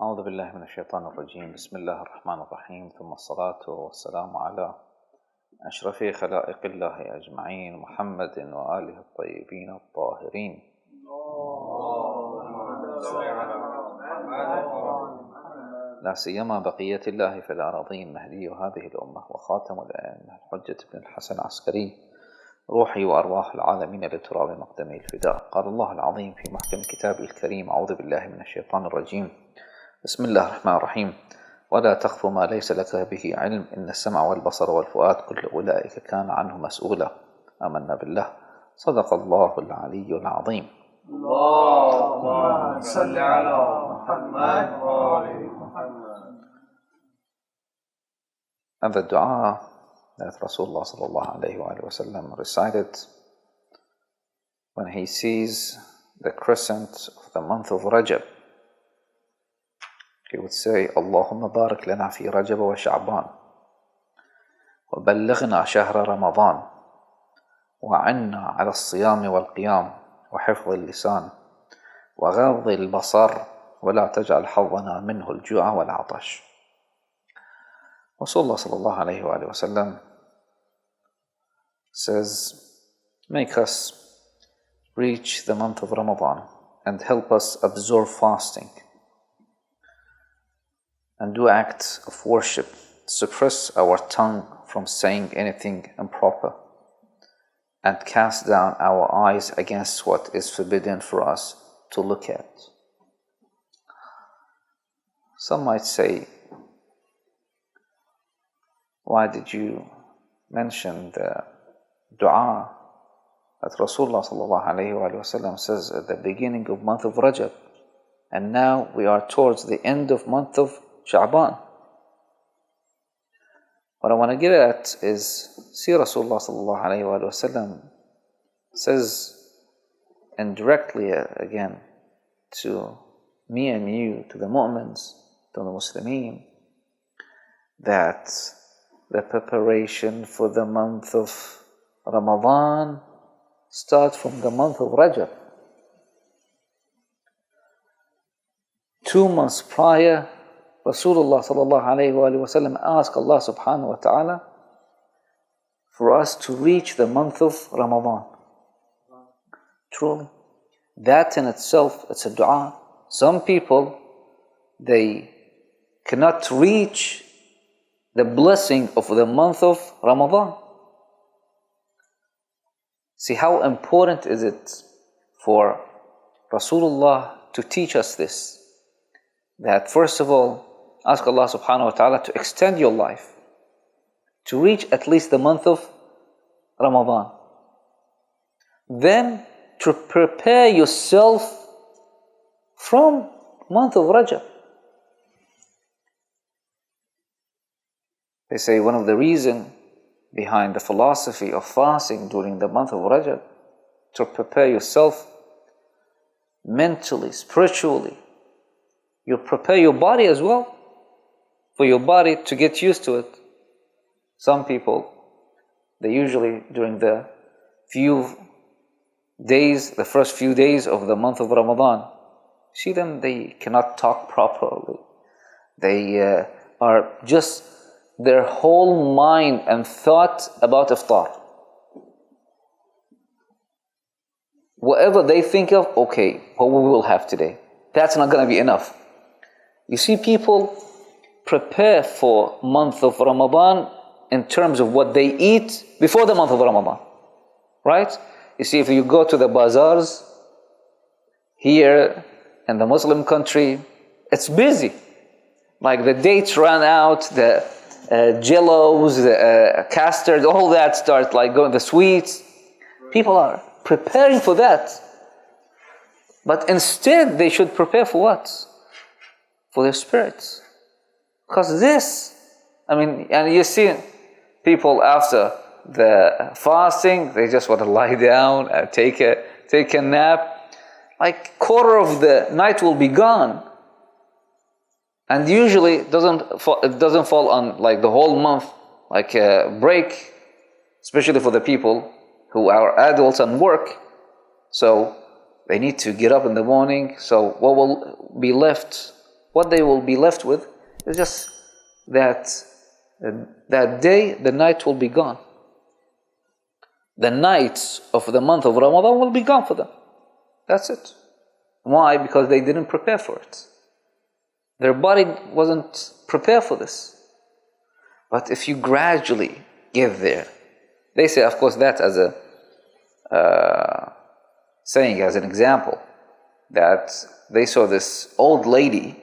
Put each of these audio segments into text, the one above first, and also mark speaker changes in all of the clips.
Speaker 1: أعوذ بالله من الشيطان الرجيم. بسم الله الرحمن الرحيم، ثم الصلاة والسلام على أشرف خلائق الله أجمعين، محمد وآله الطيبين الطاهرين. لا سيما بقية الله في الأراضين، مهدي هذه الأمة وخاتم الأئمة الحجة بن الحسن العسكري، روحي وأرواح العالمين لتراب مقدمي الفداء. قال الله العظيم في محكم كتابه الكريم: أعوذ بالله من الشيطان الرجيم، بسم الله الرحمن الرحيم. ولا تخف ما ليس لك به علم، إن السمع والبصر والفؤاد كل أولئك كان عنه مسؤولا. آمنا بالله. صدق الله العلي العظيم.
Speaker 2: اللهم صل على محمد وآل محمد.
Speaker 1: And the dua that Rasulullah sallallahu alayhi wa sallam recited when he sees the crescent of the month of Rajab, he would say: Allahumma barik lana fi Rajab wa Sha'ban wa ballighna shahra Ramadan wa anna ala as-siyam wal qiyam wa hifdh al-lisan wa ghadh al-basar wa la taj'al haddana minhu al-ju'a wal 'atash. Rasulullah sallallahu alayhi wa sallam says, make us reach the month of Ramadan and help us observe fasting and do acts of worship, suppress our tongue from saying anything improper, and cast down our eyes against what is forbidden for us to look at. Some might say, why did you mention the dua that Rasulullah sallallahu alayhi wa sallam says at the beginning of month of Rajab, and now we are towards the end of month of Sha'ban? What I want to get at is, see, Rasulullah sallallahu alayhi wa sallam says indirectly again to me and you, to the mu'mins, to the Muslimin, that the preparation for the month of Ramadan starts from the month of Rajab. 2 months prior, Rasulullah sallallahu alayhi wa sallam asked Allah subhanahu wa ta'ala for us to reach the month of Ramadan. Truly, that in itself, it's a dua. Some people, they cannot reach the blessing of the month of Ramadan. See how important is it for Rasulullah to teach us this, that first of all, ask Allah subhanahu wa ta'ala to extend your life, to reach at least the month of Ramadan. Then to prepare yourself from month of Rajab. They say one of the reasons behind the philosophy of fasting during the month of Rajab, to prepare yourself mentally, spiritually. You prepare your body as well, for your body to get used to it. Some people, they usually during the first few days of the month of Ramadan, see them, they cannot talk properly. They are just, their whole mind and thought about iftar. Whatever they think of, okay, what we will have today, that's not going to be enough. You see, people prepare for month of Ramadan in terms of what they eat before the month of Ramadan, right? You see, if you go to the bazaars here in the Muslim country, it's busy. Like the dates run out, the jellos, the custard, all that start like going, the sweets. People are preparing for that. But instead, they should prepare for what? For their spirits. Because this, and you see people after the fasting, they just want to lie down and take a nap. Like quarter of the night will be gone. And usually it doesn't fall on like the whole month, like a break, especially for the people who are adults and work. So they need to get up in the morning. So what will be left what they will be left with is just that day, the night will be gone. The nights of the month of Ramadan will be gone for them. That's it. Why? Because they didn't prepare for it. Their body wasn't prepared for this. But if you gradually get there, they say, of course, that as a saying, as an example, that they saw this old lady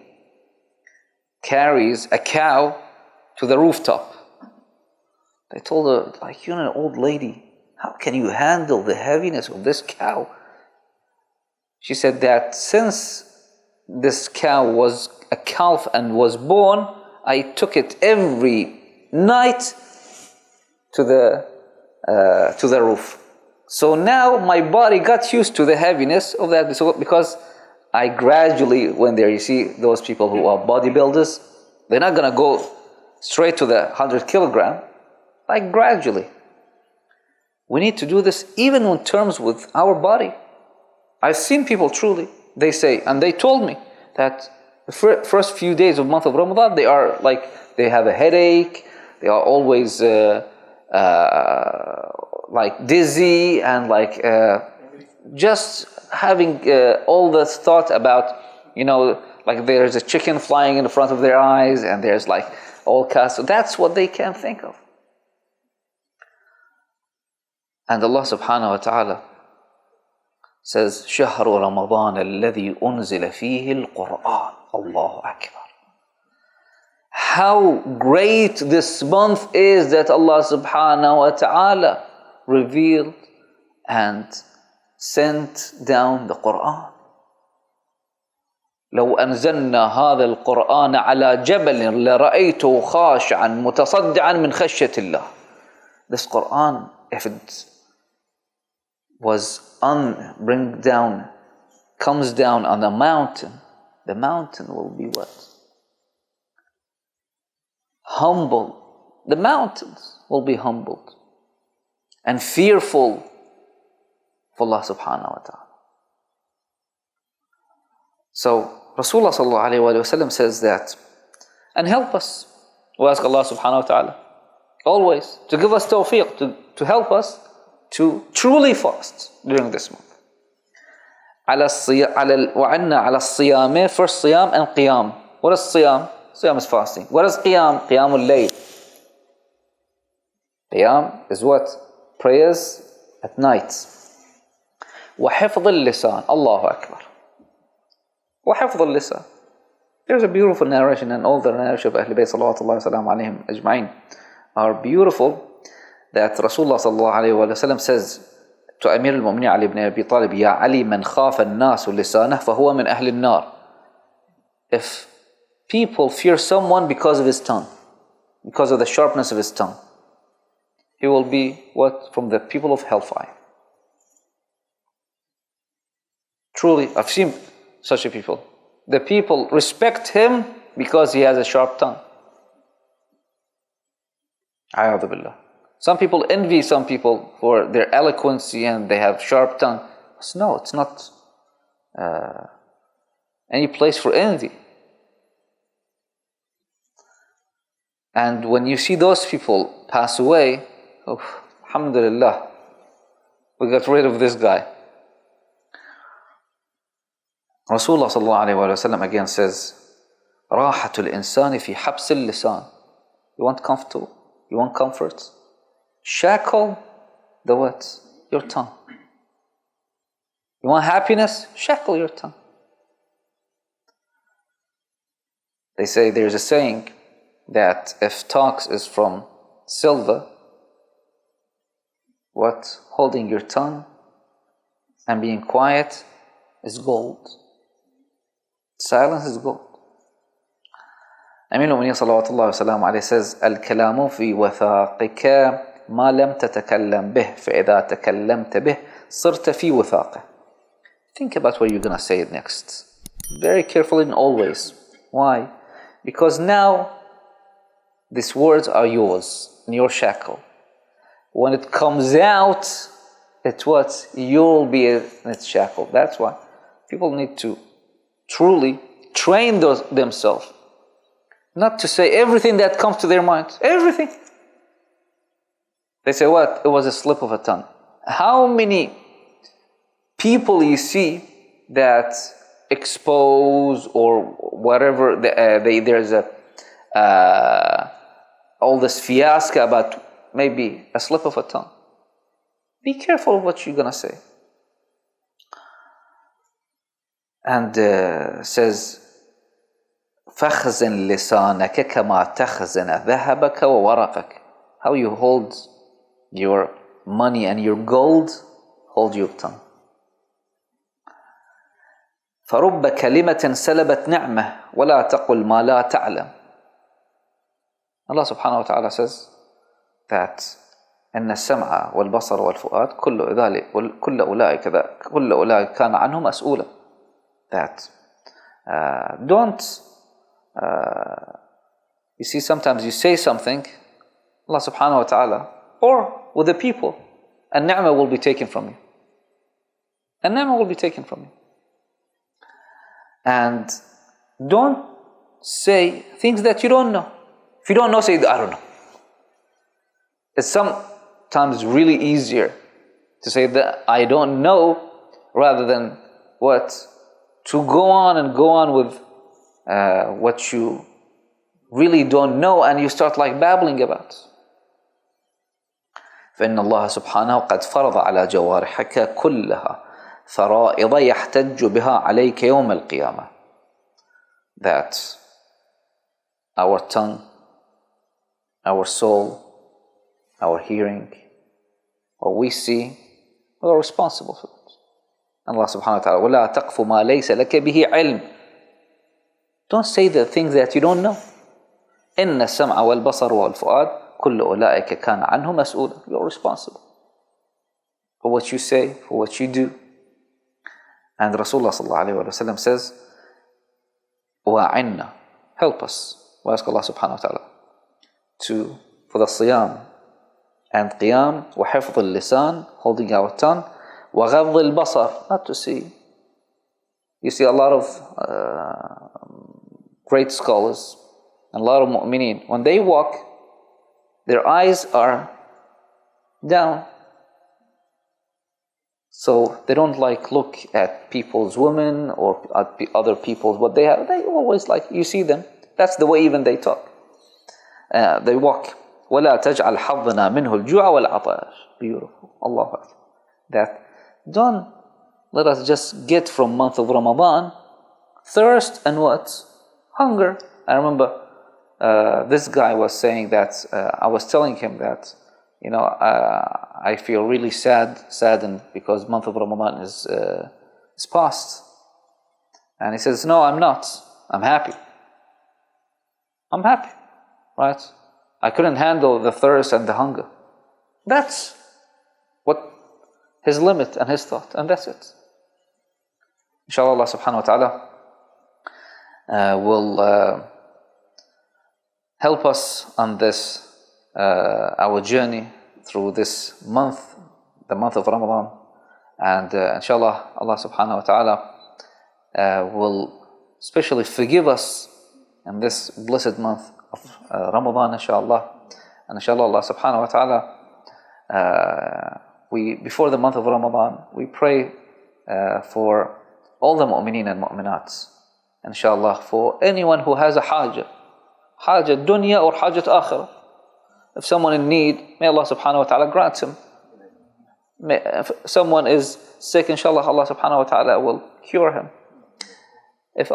Speaker 1: carries a cow to the rooftop. They told her, like, you're an old lady. How can you handle the heaviness of this cow? She said that since this cow was a calf and was born, I took it every night to the roof. So now my body got used to the heaviness of that, because I gradually went there. You see, those people who are bodybuilders, they're not going to go straight to the 100 kilogram, like gradually. We need to do this even in terms with our body. I've seen people truly, they say, and they told me that the first few days of month of Ramadan, they are like, they have a headache, they are always like dizzy and like just having all this thought about, you know, like there's a chicken flying in front of their eyes and there's like all kinds. So that's what they can think of. And Allah subhanahu wa ta'ala says, شهر رمضان الذي أنزل فيه القرآن. الله أكبر. How great this month is that Allah subhanahu wa ta'ala revealed and sent down the Quran. لو أنزلنا هذا القرآن على جبل لرأيته خاشعا متصدعا من خشية الله. This Quran, if it was comes down on a mountain, the mountain will be what? Humble. The mountains will be humbled and fearful for Allah subhanahu wa ta'ala. So Rasulullah sallallahu alayhi wa sallam says that, and help us. We ask Allah subhanahu wa ta'ala always to give us tawfiq, to help us to truly fast during this month. وَعَنَّا عَلَى الصِّيَامِ. First siyam and qiyam. What is siyam? Siyam is fasting. What is qiyam? Qiyam al-layl. Qiyam is what? Prayers at night. وَحِفْظِ اللِّسَانِ. Allahu Akbar. وَحِفْظِ اللِّسَانِ. There's a beautiful narration, and all the narration of Ahlulbayt sallallahu alayhim ajma'in are beautiful, that Rasulullah sallallahu alayhi wa sallam says to Amir al-Mu'minin Ali ibn Abi Talib, Ya Ali, man khafa an-nasu lisanah fahuwa min ahli an-nar. If people fear someone because of his tongue, because of the sharpness of his tongue, he will be what? From the people of hellfire. Truly, I've seen such a people. The people respect him because he has a sharp tongue. A'udhu billah. Some people envy some people for their eloquency and they have sharp tongue. No, it's not any place for envy. And when you see those people pass away, oh, alhamdulillah, we got rid of this guy. Rasulullah sallallahu alayhi wa sallam again says, راحة الإنسان في حبس اللسان. You want comfort? You want comfort? Shackle the what? Your tongue. You want happiness? Shackle your tongue. They say there's a saying that if talks is from silver, what? Holding your tongue and being quiet is gold. Silence is gold. Amir al-Mu'minin sallallahu alayhi wa sallam says, Al-kalamu fi wathaqika ما لم تتكلم به فإذا تكلمت به صرت في وثاقه. Think about what you're going to say next. Very carefully and always. Why? Because now these words are yours, in your shackle. When it comes out, it's what? You'll be in its shackle. That's why people need to truly train themselves not to say everything that comes to their mind. Everything. They say, what? It was a slip of a tongue. How many people you see that expose or whatever, there's all this fiasco about maybe a slip of a tongue. Be careful of what you're going to say. And says, فَخْزِنْ لِسَانَكَ كَمَا تَخْزِنَ ذَهَبَكَ وَوَرَقَكَ. How you hold your money and your gold, hold your tongue. فَرُبَّ كَلِمَةٍ سَلَبَتْ نِعْمَةٍ وَلَا تَقُلْ مَا لَا تَعْلَمْ. Allah subhanahu wa ta'ala says that إن السمع والبصر والفؤاد كل أولئك كان عنه مسؤولا. That don't you see, sometimes you say something, Allah subhanahu wa ta'ala, or with the people, and ni'mah will be taken from you. And ni'mah will be taken from you. And don't say things that you don't know. If you don't know, say, I don't know. It's sometimes really easier to say that I don't know rather than what? To go on with what you really don't know and you start like babbling about. فإن الله سبحانه قد فرض على جوارحك كلها فرائض يحتج بها عليك يوم القيامة. That our tongue, our soul, our hearing, what we see, we are responsible for it. Allah subhanahu wa ta'ala, وَلَا تَقْفُ مَا لَيْسَ لَكَ بِهِ عِلْمٍ. Don't say the things that you don't know. إِنَّ السَّمْعَ وَالْبَصَرُ وَالْفُؤَادِ كُلُّ أُولَٰئِكَ كَانَ عَنْهُ مَسْئُولًا. You are responsible for what you say, for what you do. And Rasulullah sallallahu alayhi wa sallam says, وَعِنَّا, help us. We ask Allah subhanahu wa ta'ala for the siyam and qiyam, وَحِفْظ اللِّسَان, holding our tongue, وَغَضِّ الْبَصَرِ, not to see. You see a lot of great scholars and a lot of mu'mineen, when they walk, their eyes are down. So they don't like look at people's women or at other people's what they have. They always like, you see them. That's the way even they talk. They walk. وَلَا تَجْعَلْ حَظَّنَا مِنْهُ الْجُوعَ وَالْعَطَاشِ. Beautiful. Allahu Akbar. That don't let us just get from month of Ramadan thirst and what? Hunger. I remember this guy was saying that I was telling him that I feel really saddened because month of Ramadan is past. And he says, no, I'm not. I'm happy. I'm happy. Right? I couldn't handle the thirst and the hunger. That's what his limit and his thought, and that's it. Inshallah, Allah subhanahu wa ta'ala will help us on this our journey through this month, the month of Ramadan, and inshallah Allah subhanahu wa ta'ala will especially forgive us in this blessed month of Ramadan, inshallah. And inshallah Allah subhanahu wa ta'ala, before the month of Ramadan, we pray for all the mu'mineen and mu'minat, inshallah, for anyone who has a hajat dunya or hajat akhirah. If someone in need, may Allah subhanahu wa ta'ala grant him. If someone is sick, inshallah Allah subhanahu wa ta'ala will cure him. If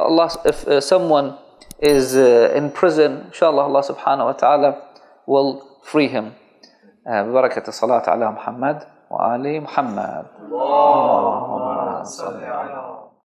Speaker 1: someone is in prison, inshallah Allah subhanahu wa ta'ala will free him. ببركة الصلاة على محمد وآل محمد. اللهم صل على